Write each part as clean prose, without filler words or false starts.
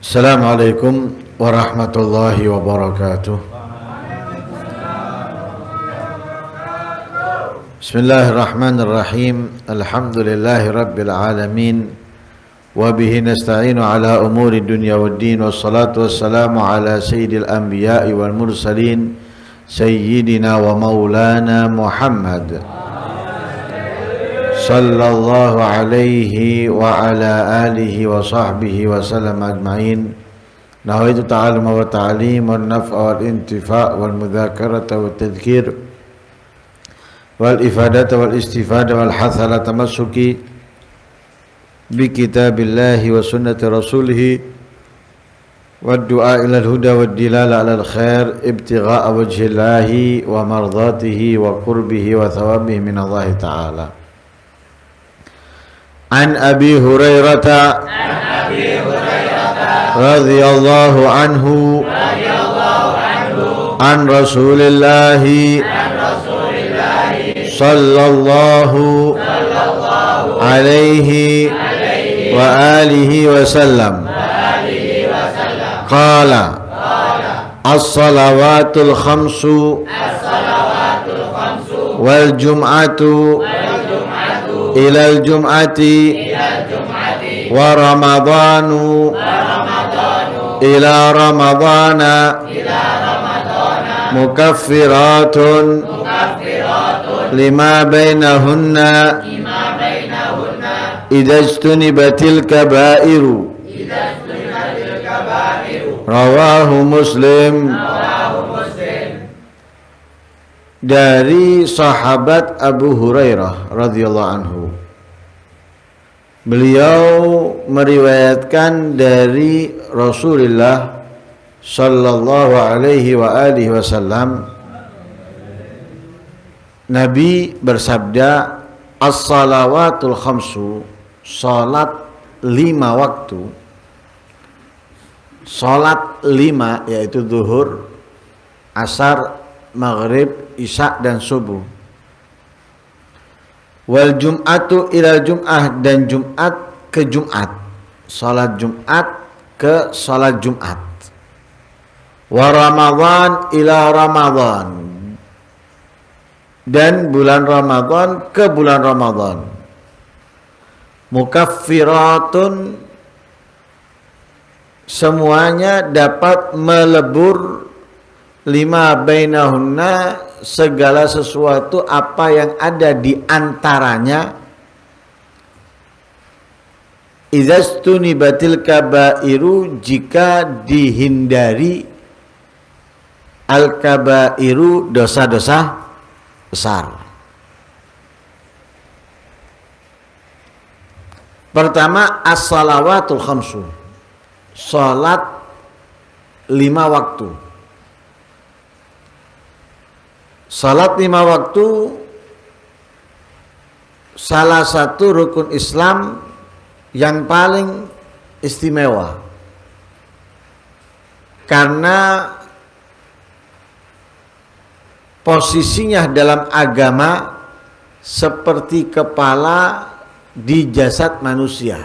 Assalamualaikum warahmatullahi wabarakatuh. Bismillahirrahmanirrahim. Alhamdulillahi rabbil alamin. Wa bihi nasta'inu ala umuri dunya waddin. Wassalatu wassalamu ala sayyidil anbiya'i wal mursalin sayyidina wa maulana Muhammad sallallahu alaihi wa ala alihi wa sahbihi wa sallam ajma'in. Nawaitu ta'alum wa ta'alim wa naf'a wal intifa' wal mudhakarata wa tadhkir wal ifadata wal istifada wal hathala tamassuki bi kitabillahi wa sunnati rasulih wa du'a ila al-huda wa dilala ala al-khair ibtigha'a wajhillahi wa mardatihi wa qurbihi wa thawabihi min Allah ta'ala. An Abi Hurairah radhiyallahu anhu an Rasulillah sallallahu alaihi wa alihi wasallam qala as-salawatul khamsu wal jum'atu ilal jum'ati wa ramadhanu ila ramadhana mukaffiratun lima bainahunna idza ijtunibatil kabairu rawahu Muslim. Dari sahabat Abu Hurairah radhiyallahu anhu, beliau meriwayatkan dari Rasulullah sallallahu alaihi wa alihi wasallam, Nabi bersabda, as-salawatul khamsu, salat 5 waktu, salat 5 yaitu zuhur, asar, maghrib, isya dan subuh. Wal jum'atu ilal jum'ah, dan Jumat ke Jumat, salat Jumat ke salat Jumat. Wa ramadhan ila ramadhan, dan bulan Ramadan ke bulan Ramadan. Mukaffiratun, semuanya dapat melebur, lima bainahunna, segala sesuatu apa yang ada di antaranya, izastunibatil kabairu, jika dihindari al-kabairu, dosa-dosa besar. Pertama, as-salawatul khamsu, salat 5 waktu. Salat 5 waktu salah satu rukun Islam yang paling istimewa, karena posisinya dalam agama seperti kepala di jasad manusia.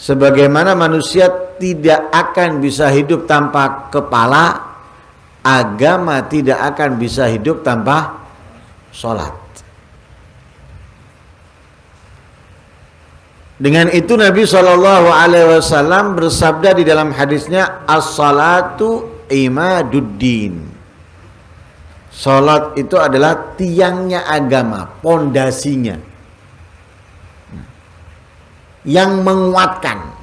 Sebagaimana manusia tidak akan bisa hidup tanpa kepala, agama tidak akan bisa hidup tanpa sholat. Dengan itu Nabi SAW bersabda di dalam hadisnya, as-salatu imaduddin. Sholat itu adalah tiangnya agama, pondasinya, yang menguatkan.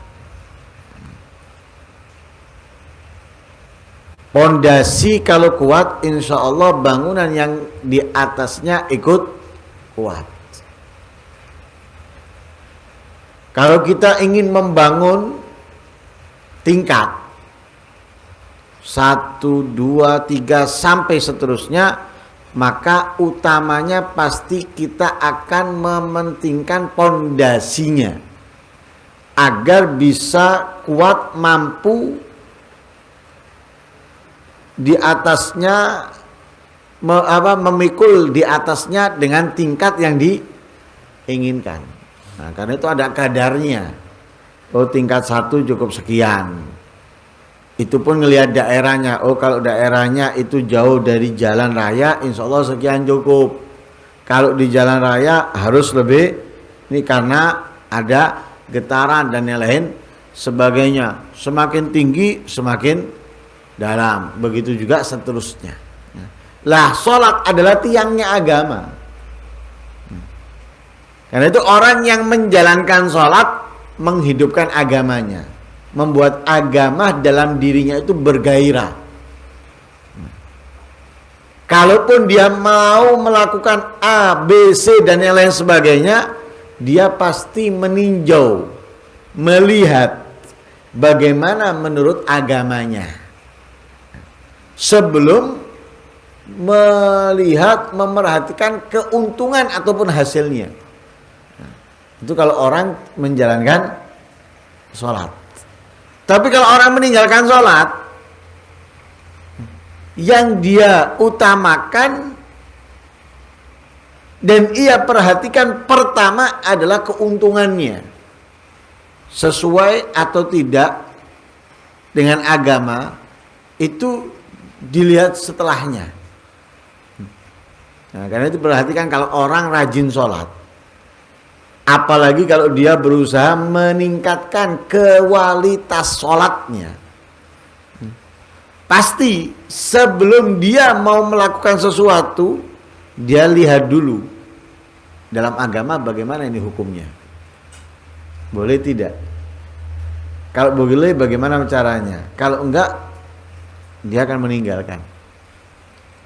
Pondasi kalau kuat, insya Allah bangunan yang di atasnya ikut kuat. Kalau kita ingin membangun tingkat 1, 2, 3 sampai seterusnya, maka utamanya pasti kita akan mementingkan pondasinya agar bisa kuat, mampu di atasnya memikul di atasnya dengan tingkat yang diinginkan. Nah, karena itu ada kadarnya. Oh, tingkat 1 cukup sekian. Itu pun ngelihat daerahnya. Oh, kalau daerahnya itu jauh dari jalan raya, insya Allah sekian cukup. Kalau di jalan raya harus lebih. Ini karena ada getaran dan yang lain sebagainya. Semakin tinggi, semakin dalam. Begitu juga seterusnya. Lah, sholat adalah tiangnya agama. Karena itu orang yang menjalankan sholat menghidupkan agamanya, membuat agama dalam dirinya itu bergairah. Kalaupun dia mau melakukan A, B, C dan yang lain sebagainya, dia pasti meninjau, melihat bagaimana menurut agamanya sebelum melihat, memerhatikan keuntungan ataupun hasilnya. Itu kalau orang menjalankan sholat. Tapi kalau orang meninggalkan sholat, yang dia utamakan dan ia perhatikan pertama adalah keuntungannya, sesuai atau tidak dengan agama, itu dilihat setelahnya. Nah, karena itu perhatikan kalau orang rajin sholat, apalagi kalau dia berusaha meningkatkan kualitas sholatnya, pasti sebelum dia mau melakukan sesuatu, dia lihat dulu dalam agama bagaimana ini hukumnya, boleh tidak. Kalau boleh, bagaimana caranya. Kalau enggak, dia akan meninggalkan.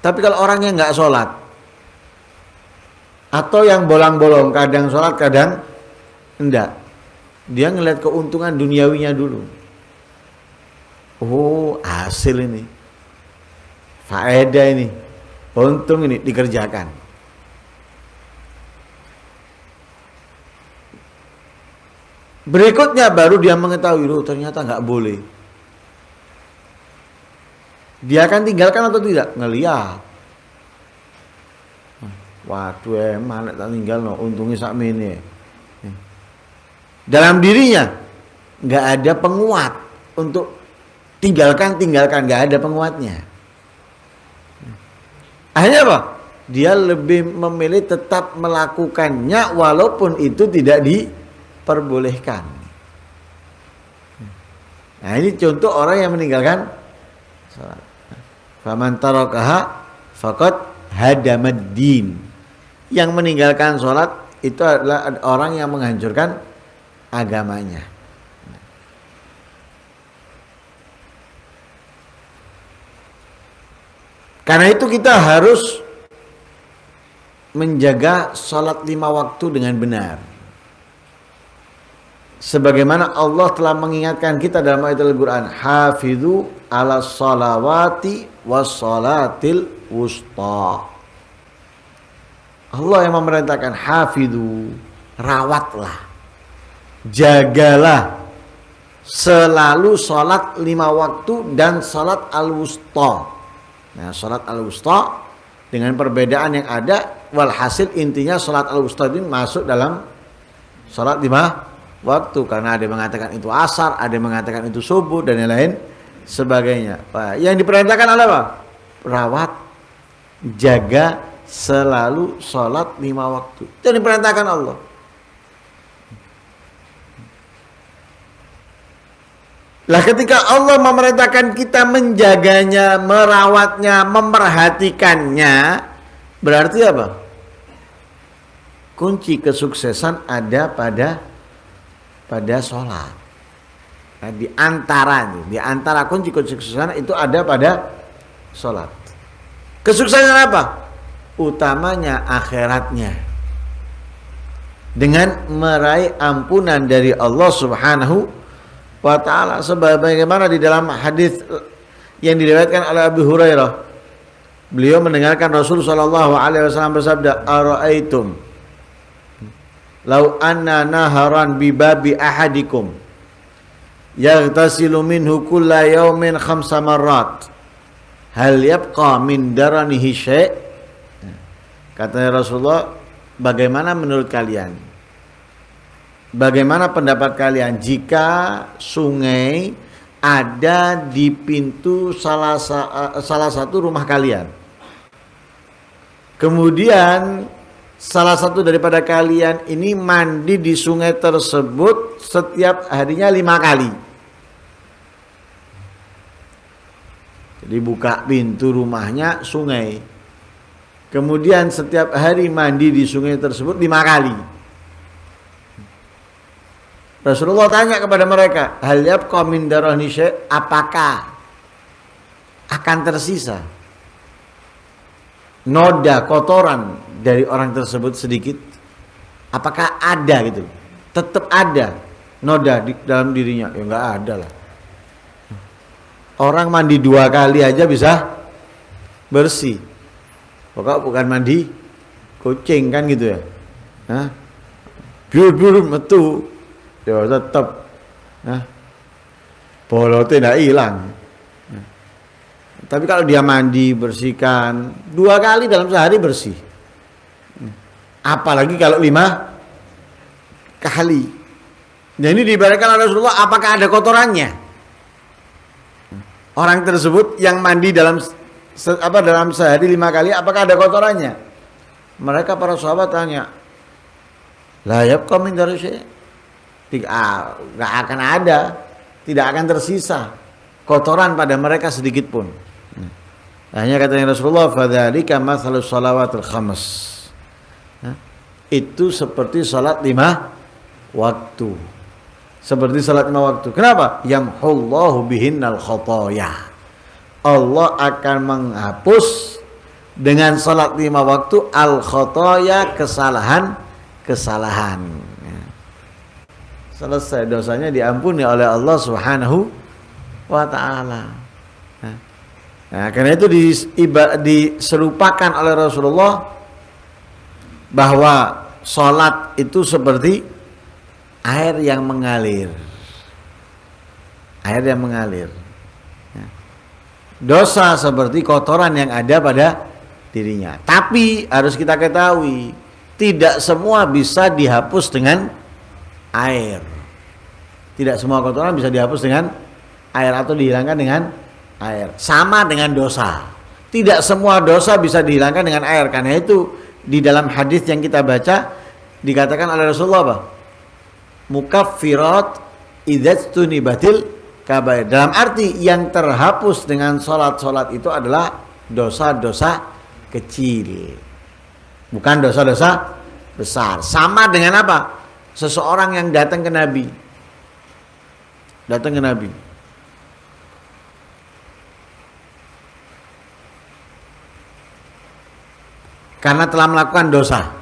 Tapi kalau orangnya enggak sholat, atau yang bolong-bolong, kadang sholat kadang enggak, dia ngelihat keuntungan duniawinya dulu. Oh, hasil ini, faedah ini, untung ini, dikerjakan. Berikutnya baru dia mengetahui, loh ternyata nggak boleh. Dia akan tinggalkan atau tidak? Ngelihat. Waduh, mana tak tinggal no, untungnya sakmene. Dalam dirinya nggak ada penguat untuk tinggalkan, nggak ada penguatnya. Akhirnya apa? Dia lebih memilih tetap melakukannya walaupun itu tidak diperbolehkan. Nah, ini contoh orang yang meninggalkan salat. Faman tarakaha faqad hadamad din. Yang meninggalkan sholat itu adalah orang yang menghancurkan agamanya. Karena itu kita harus menjaga sholat 5 waktu dengan benar. Sebagaimana Allah telah mengingatkan kita dalam ayat Al-Quran, hafidhu ala salawati was salatil wusta. Allah yang memerintahkan, hafidhu, rawatlah, jagalah selalu sholat 5 waktu dan sholat al-wusta. Nah, sholat al-wusta dengan perbedaan yang ada, walhasil intinya sholat al-wusta ini masuk dalam sholat 5 waktu, karena ada yang mengatakan itu asar, ada yang mengatakan itu subuh dan yang lain sebagainya. Yang diperintahkan adalah apa? Rawat, jaga selalu sholat 5 waktu. Itu diperintahkan Allah. Lah ketika Allah memerintahkan kita menjaganya, merawatnya, memperhatikannya, berarti apa? Kunci kesuksesan ada pada sholat. Nah, di antara kunci kesuksesan itu ada pada sholat. Kesuksesan apa? Utamanya akhiratnya, dengan meraih ampunan dari Allah Subhanahu wa ta'ala, sebagaimana di dalam hadis yang diriwayatkan oleh Abu Hurairah, beliau mendengarkan Rasul sallallahu alaihi wasallam bersabda, ara'aitum law anna naharan bi babi ahadikum yaghtasilu minhu kulla yawmin 5 marrat hal yabqa min daranihi syai'. Katanya Rasulullah, bagaimana menurut kalian bagaimana pendapat kalian jika sungai ada di pintu salah satu rumah kalian? Kemudian salah satu daripada kalian ini mandi di sungai tersebut setiap harinya 5 kali. Jadi buka pintu rumahnya sungai. Kemudian setiap hari mandi di sungai tersebut 5 kali. Rasulullah tanya kepada mereka, hal yabqa min darani syai', apakah akan tersisa noda kotoran dari orang tersebut sedikit? Apakah ada gitu? Tetap ada noda di dalam dirinya? Ya enggak ada lah. Orang mandi 2 kali aja bisa bersih. Pokoknya bukan mandi kucing kan gitu ya. Hah? Biur metu. Ya tetap. Nah, bolotnya tidak hilang. Nah, tapi kalau dia mandi bersihkan 2 kali dalam sehari bersih. Apalagi kalau 5 kali. Nah ini diibaratkan oleh Rasulullah, apakah ada kotorannya? Orang tersebut yang mandi dalam sehari 5 kali, apakah ada kotorannya? Mereka para sahabat tanya, la yabqa min dari syai'. Tidak akan ada, tidak akan tersisa kotoran pada mereka sedikit pun. Hanya katanya Rasulullah, fadzalika matsalus shalawatil khams. Itu seperti salat 5 waktu. Seperti salat 5 waktu. Kenapa? Yamhullahu bihinnal khotoya. Allah akan menghapus dengan salat 5 waktu al khotoya, kesalahan. Selesai, dosanya diampuni oleh Allah Subhanahu wa ta'ala. Nah, karena itu diserupakan oleh Rasulullah bahwa sholat itu seperti air yang mengalir. Air yang mengalir. Dosa seperti kotoran yang ada pada dirinya. Tapi harus kita ketahui, tidak semua bisa dihapus dengan air. Tidak semua kotoran bisa dihapus dengan air atau dihilangkan dengan air. Sama dengan dosa. Tidak semua dosa bisa dihilangkan dengan air. Karena itu di dalam hadis yang kita baca dikatakan oleh Rasulullah apa? Mukaffirat idzatunibatil kabair. Dalam arti yang terhapus dengan sholat itu adalah dosa-dosa kecil. Bukan dosa-dosa besar. Sama dengan apa? Seseorang yang datang ke Nabi. Karena telah melakukan dosa.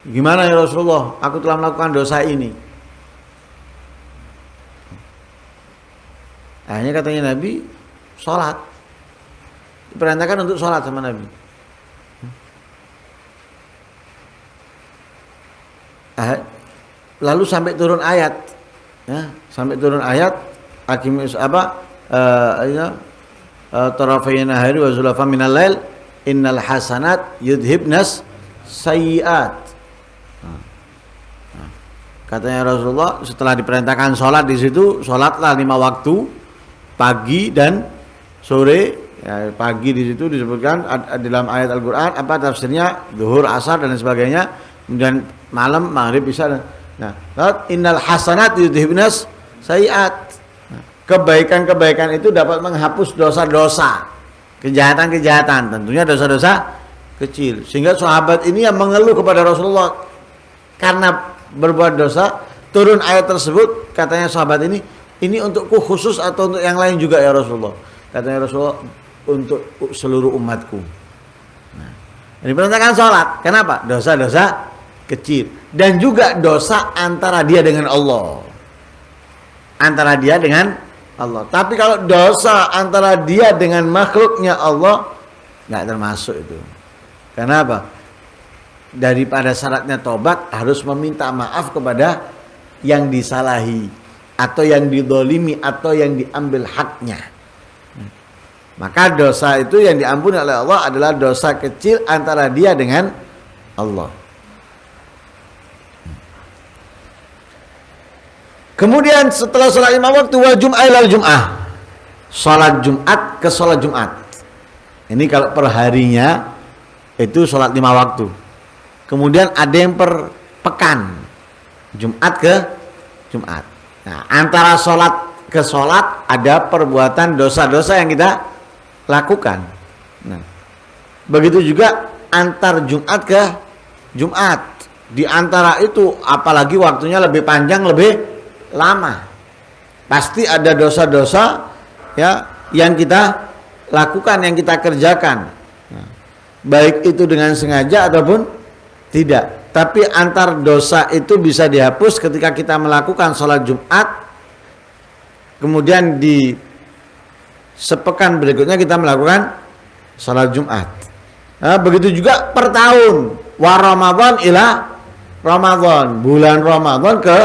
Gimana ya Rasulullah? Aku telah melakukan dosa ini. Akhirnya katanya Nabi, sholat. Diperintahkan untuk sholat sama Nabi. Lalu sampai turun ayat, ya, tarafayna hari wa zulafa minal lail innal hasanat yudhibnas sayyiat. Katanya Rasulullah setelah diperintahkan sholat di situ, sholatlah 5 waktu, pagi dan sore. Ya, pagi di situ disebutkan dalam ayat Al-Qur'an apa tafsirnya, zuhur, asar dan sebagainya. Kemudian malam, maghrib, isya. Nah, innal hasanat yudhibnas sayyiat. Kebaikan-kebaikan itu dapat menghapus dosa-dosa, kejahatan-kejahatan, tentunya dosa-dosa kecil. Sehingga sahabat ini yang mengeluh kepada Rasulullah karena berbuat dosa, turun ayat tersebut, katanya sahabat ini untukku khusus atau untuk yang lain juga ya Rasulullah? Katanya Rasulullah, untuk seluruh umatku. Nah, ini perintahkan sholat. Kenapa? Dosa-dosa kecil dan juga dosa antara dia dengan Allah. Tapi kalau dosa antara dia dengan makhluknya Allah nggak termasuk itu. Kenapa? Daripada syaratnya tobat harus meminta maaf kepada yang disalahi atau yang didolimi atau yang diambil haknya. Maka dosa itu yang diampuni oleh Allah adalah dosa kecil antara dia dengan Allah. Kemudian setelah sholat 5 waktu wal jum'ah ilal jum'ah. Sholat Jumat ke sholat Jumat. Ini kalau per harinya itu sholat 5 waktu. Kemudian ada yang per pekan. Jumat ke Jumat. Nah, antara sholat ke sholat ada perbuatan dosa-dosa yang kita lakukan. Nah, begitu juga antar Jumat ke Jumat. Di antara itu apalagi waktunya lebih panjang, lebih lama. Pasti ada dosa-dosa ya yang kita lakukan, yang kita kerjakan. Nah, baik itu dengan sengaja ataupun tidak. Tapi antar dosa itu bisa dihapus ketika kita melakukan sholat Jumat. Kemudian di sepekan berikutnya kita melakukan sholat Jumat. Nah, begitu juga per tahun. Wa Ramadan ila Ramadan, bulan Ramadan ke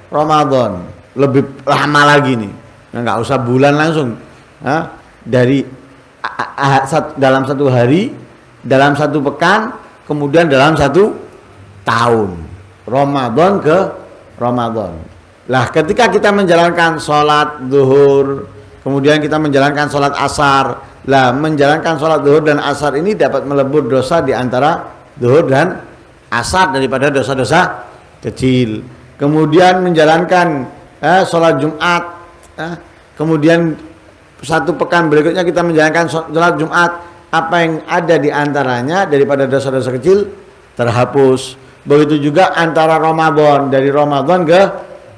Ramadan, lebih lama lagi nih. Nah, nggak usah bulan langsung. Nah, dari dalam satu hari, dalam satu pekan, kemudian dalam satu tahun. Ramadan ke Ramadan. Lah, ketika kita menjalankan sholat zuhur, kemudian kita menjalankan sholat asar. Lah, menjalankan sholat zuhur dan asar ini dapat melebur dosa di antara zuhur dan asar daripada dosa-dosa kecil. Kemudian menjalankan sholat Jumat, kemudian satu pekan berikutnya kita menjalankan sholat Jumat, apa yang ada di antaranya daripada dosa-dosa kecil terhapus. Begitu juga antara Ramadan, dari Ramadan ke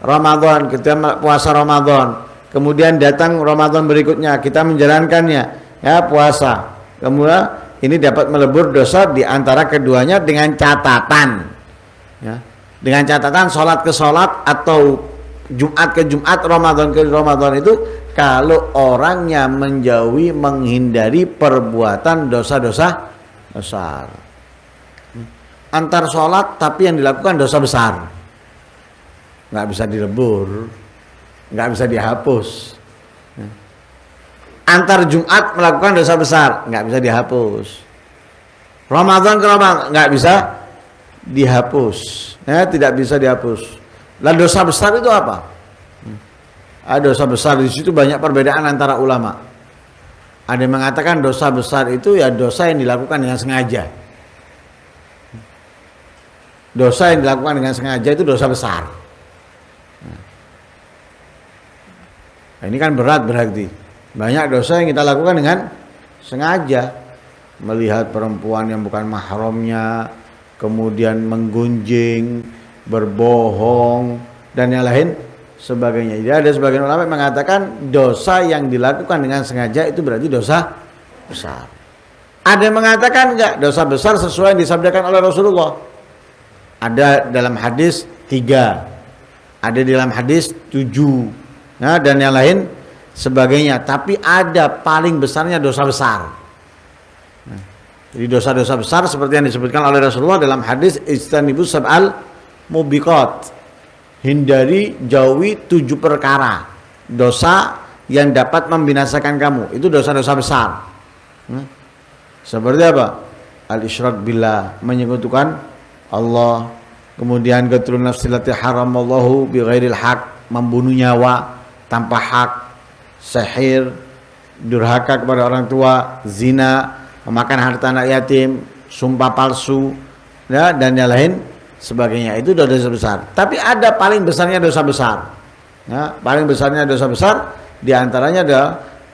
Ramadan, kita puasa Ramadan, kemudian datang Ramadan berikutnya kita menjalankannya ya puasa. Kemudian ini dapat melebur dosa di antara keduanya dengan catatan ya. Dengan catatan sholat ke sholat atau Jumat ke Jumat, Ramadan ke Ramadan itu kalau orangnya menjauhi, menghindari perbuatan dosa-dosa besar. Antar sholat tapi yang dilakukan dosa besar, nggak bisa dilebur, nggak bisa dihapus. Antar Jumat melakukan dosa besar, nggak bisa dihapus. Ramadan ke Ramadan nggak bisa dihapus, ya, tidak bisa dihapus. Lalu dosa besar itu apa? Ada dosa besar, di situ banyak perbedaan antara ulama. Ada yang mengatakan dosa besar itu ya dosa yang dilakukan dengan sengaja. Dosa yang dilakukan dengan sengaja itu dosa besar. Nah, ini kan berat berarti. Banyak dosa yang kita lakukan dengan sengaja. Melihat perempuan yang bukan mahramnya, kemudian menggunjing, berbohong, dan yang lain sebagainya. Jadi ada sebagian ulama yang mengatakan dosa yang dilakukan dengan sengaja itu berarti dosa besar. Ada yang mengatakan enggak, dosa besar sesuai yang disabdakan oleh Rasulullah. Ada dalam hadis 3, ada dalam hadis 7, nah, dan yang lain sebagainya. Tapi ada paling besarnya dosa besar. Nah, jadi dosa-dosa besar seperti yang disebutkan oleh Rasulullah dalam hadis ijtanibus sab'al mubiqat, hindari, jauhi 7 perkara dosa yang dapat membinasakan kamu. Itu dosa-dosa besar. Seperti apa? Al-isyrak billah, menyekutukan Allah. Kemudian qatlun nafsi allati haramallahu bighairil haq, membunuh nyawa tanpa hak. Sihir, durhaka kepada orang tua, zina, memakan harta anak yatim, sumpah palsu, ya, dan yang lain sebagainya. Itu dosa besar. Tapi ada paling besarnya dosa besar. Ya, paling besarnya dosa besar diantaranya adalah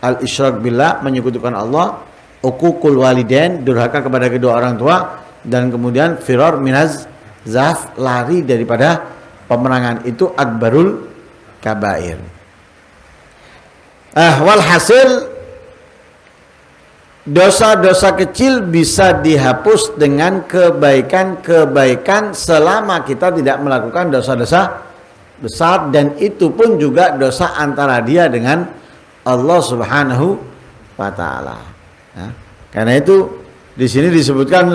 al-isyrak billah, menyekutukan Allah, uququl walidain, durhaka kepada kedua orang tua, dan kemudian firar minaz zaf, lari daripada pemerangan. Itu akbarul kabair. Walhasil dosa-dosa kecil bisa dihapus dengan kebaikan-kebaikan selama kita tidak melakukan dosa-dosa besar, dan itu pun juga dosa antara dia dengan Allah Subhanahu wa taala. Ya. Karena itu di sini disebutkan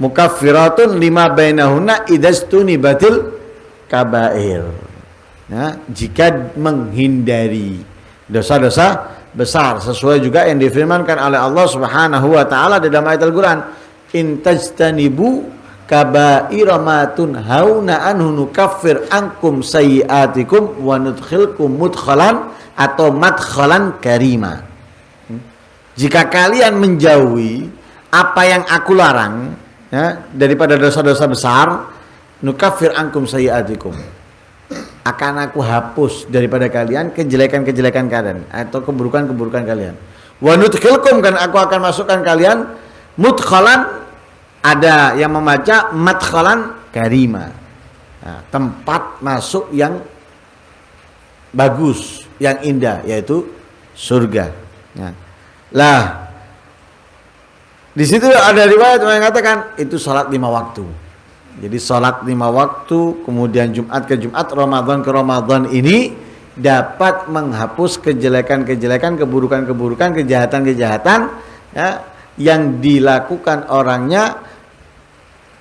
mukaffiratun lima bainahunna idastunibatil kabair. Ya, jika menghindari dosa-dosa besar, sesuai juga yang difirmankan oleh Allah Subhanahu wa taala dalam ayat Al-Qur'an, in tajtanibu kaba'ira ma tunhauna anhu nukaffir ankum sayyi'atikum wa nudkhilkum mudkhalan atau madkhalan karima. Jika kalian menjauhi apa yang aku larang, ya, daripada dosa-dosa besar, nukaffir ankum sayyi'atikum, akan aku hapus daripada kalian kejelekan-kejelekan kalian atau keburukan-keburukan kalian. Wa nudkhilkum, kan aku akan masukkan kalian mudkhalan, ada yang membaca madkhalan karima, nah, tempat masuk yang bagus, yang indah, yaitu surga. Nah, lah di situ ada riwayat yang mengatakan itu salat 5 waktu. Jadi salat 5 waktu, kemudian Jumat ke Jumat, Ramadan ke Ramadan ini dapat menghapus kejelekan-kejelekan, keburukan-keburukan, kejahatan-kejahatan, ya, yang dilakukan orangnya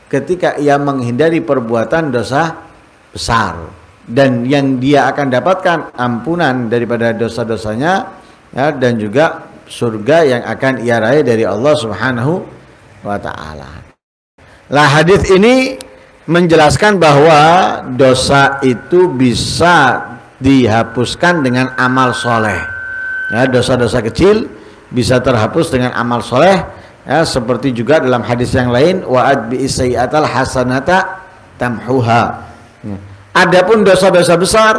ketika ia menghindari perbuatan dosa besar, dan yang dia akan dapatkan ampunan daripada dosa-dosanya, ya, dan juga surga yang akan ia raih dari Allah Subhanahu wa ta'ala. Lah hadis ini menjelaskan bahwa dosa itu bisa dihapuskan dengan amal soleh, ya, dosa-dosa kecil bisa terhapus dengan amal soleh, ya, seperti juga dalam hadis yang lain, wa adbi sayyi'atal hasanata tamhuha. Adapun dosa-dosa besar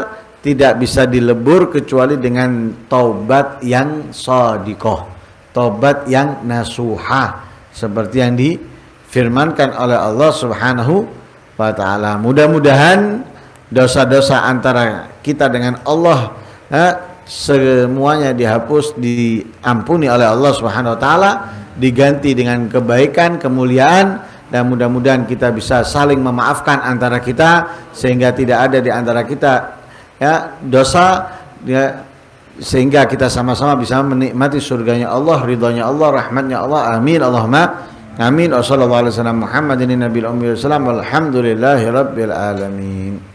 tidak bisa dilebur kecuali dengan taubat yang shadiqah, taubat yang nasuha, seperti yang difirmankan oleh Allah Subhanahu wa ta'ala. Mudah-mudahan dosa-dosa antara kita dengan Allah, semuanya dihapus, diampuni oleh Allah Subhanahu wa ta'ala, diganti dengan kebaikan, kemuliaan, dan mudah-mudahan kita bisa saling memaafkan antara kita sehingga tidak ada di antara kita, ya, dosa, ya, sehingga kita sama-sama bisa menikmati surganya Allah, ridhonya Allah, rahmatnya Allah. Amin Allahumma amin. Wassallallahu alaihi wasallam Muhammadin nabiyil ummi wasallam. Alhamdulillahi rabbil alamin.